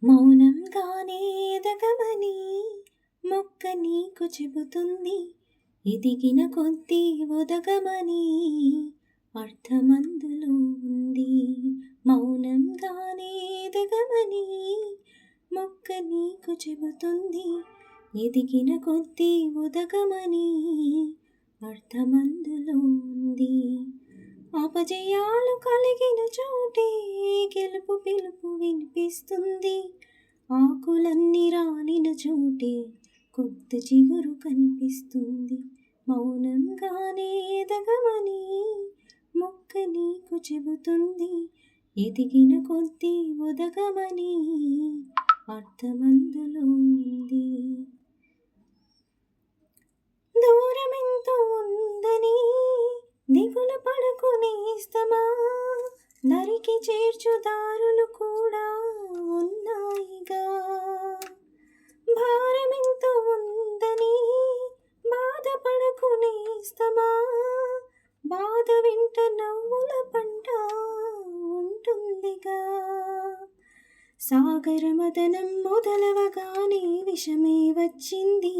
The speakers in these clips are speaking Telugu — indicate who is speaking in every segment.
Speaker 1: మౌనంగానే ఎదగమని మొక్క నీకు చెబుతుంది. ఎదిగిన కొద్దీ ఒదగమని అర్థమందులో ఉంది. మౌనంగానే ఎదగమని మొక్క నీకు చెబుతుంది. ఎదిగిన కొద్దీ ఒదగమని అర్థమందులో ఉంది. అపజయాలు కలిగిన చోటే గెలుపు పిలుపు వినిపిస్తుంది. ఆకులన్నీ రాలిన చోటే కొత్త చిగురు కనిపిస్తుంది. మౌనంగానే ఎదగమని మొక్క నీకు చెబుతుంది. ఎదిగిన కొద్దీ ఒదగమని అర్థమందులో ఉంది. దూరమెంతో ఉందని దిగులు పడకు నేస్తమా, దరికి చేర్చు దారులు కూడా ఉన్నాయిగా. భారమెంతో ఉందని బాధపడకు నేస్తమా, బాధ వెంట నవ్వుల పంట ఉంటుందిగా. సాగర మదనం మొదలవగానే విషమే వచ్చింది.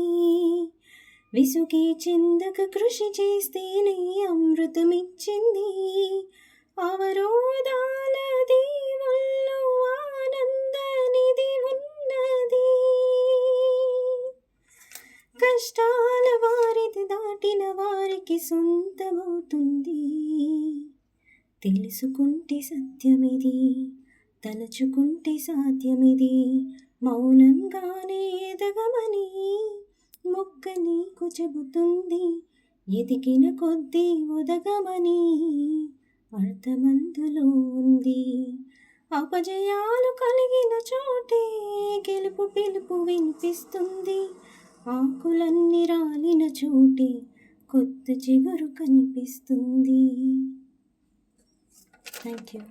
Speaker 1: విసుగే చెందక కృషి చేస్తేనే అమృతమిచ్చింది. అవరోధాల దీవుల్లో ఆనందనిధి ఉన్నది. కష్టాల వారిది దాటిన వారికి సొంతమవుతుంది. తెలుసుకుంటే సత్యమిది, తలచుకుంటే సాధ్యమిది. మౌనంగానే ఎదగమని మొక్క నీకు చెబుతుంది. ఎదిగిన కొద్దీ ఒదగమని అర్థమందులో ఉంది. అపజయాలు కలిగిన చోటే గెలుపు పిలుపు వినిపిస్తుంది. ఆకులన్నీ రాలిన చోటే కొత్త చిగురు కనిపిస్తుంది. Thank you.